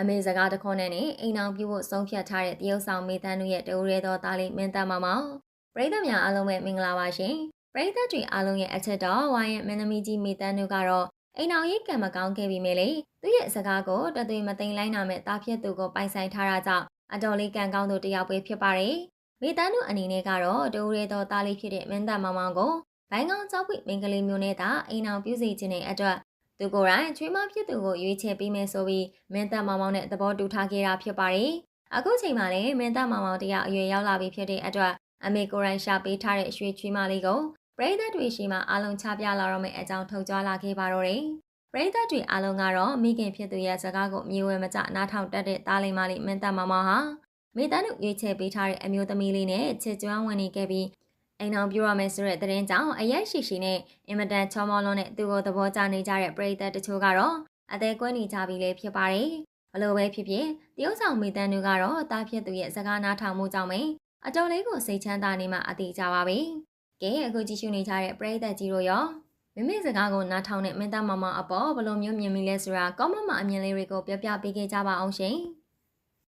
အမေစကားတခွန်းနဲ့အိမ်အောင်ပြုဖို့ဆုံးဖြတ်ထားတဲ့တရုတ်ဆောင်မေတန်းတို့ရဲ့တူရဲတော်သားလေးမင်းသားမောင်မောင်ပရိသတ်များအားလုံးပဲမင်္ဂလာပါရှင်ပရိသတ်တွေအားလုံးရဲ့အချက်တော်ဝိုင်းရဲ့မင်းသမီးကြီးမေတန်းတို့ကတော့အိမ်အောင်ရေးကံမကောင်းခဲ့ပြီမေလေသူ့ရဲ့စကားကိုတသွေမသိမ်းလိုက်နာမဲ့တာဖြစ်သူကိုပိုင်ဆိုင်ထားတာကြောင့်အတော်လေးကံကောင်းသူတယောက်ပဲဖြစ်ပါတယ်မေတန်းတို့အနေနဲ့ကတော့တူရဲတော်သားလေးဖြစ်တဲ့မင်းသားမောင်မောင်ကိုဘိုင်းကောင်းကြောက်ပွေမင်္ဂလေးမျိုးနဲ့သာအိမ်အောင်ပြုစီခြင်းတဲ့အတွက်သူကိုယ်တိုင်ချွေးမဖြစ်သူကိုရွေးချယ်ပေးမယ်ဆိုပြီးမင်းသားမောင်မောင်နဲ့သဘောတူထားခဲ့တာဖြစ်ပါတယ်။အခုချိန်မှာလည်းမင်းသားမောင်မောင်တယောက်အရွယ်ရောက်လာပြီဖြစ်တဲ့အတွက်အမေကိုယ်တိုင်ရှာပေးထားတဲ့ရွှေချွေးမလေးကိုပရိသတ်တွေရှိမှအားလုံးချပြလာတော့မယ့်အကြောင်းထုတ်ကြွလာခဲ့ပါတော့တယ်။ပရိသတ်တွေအားလုံးကတော့မိခင်ဖြစ်သူရဲ့စကားကိုမြေဝဲမကျနားထောင်တတ်တဲ့သားလေးမလေးမင်းသားမောင်မောင်ဟာမိသားစုရွေးချယ်ပေးထားတဲ့အမျိုးသမီးလေးနဲ့ချစ်ကြွမ်းဝင်နေခဲ့ပြီးအိမ်အောင်ပြရမယ်ဆိုတဲ့သတင်းကြောင့်အရိုက်ရှိရှိနဲ့အင်မတန်ချောမောလွန်းတဲ့သူကိုသဘောကျနေကြတဲ့ပရိသတ်တချို့ကတော့အသေးကွဲနေကြပြီလေဖြစ်ပါတယ်။ဘလို့ပဲဖြစ်ဖြစ်တရုတ်ဆောင်မိသားစုကတော့တားဖြစ်သူရဲ့စကားနားထောင်မှုကြောင့်ပဲအတော်လေးကိုစိတ်ချမ်းသာနေမှအသေးကြပါပဲ။ကဲအခုကြည့်ရှုနေကြတဲ့ပရိသတ်ကြီးတို့ရောမိမိစကားကိုနားထောင်တဲ့မင်းသားမမအပေါ်ဘလို့မျိုးမြင်မိလဲဆိုတာကောမန့်မှာအမြင်လေးတွေကိုပြောပြပေးခဲ့ကြပါအောင်ရှင်။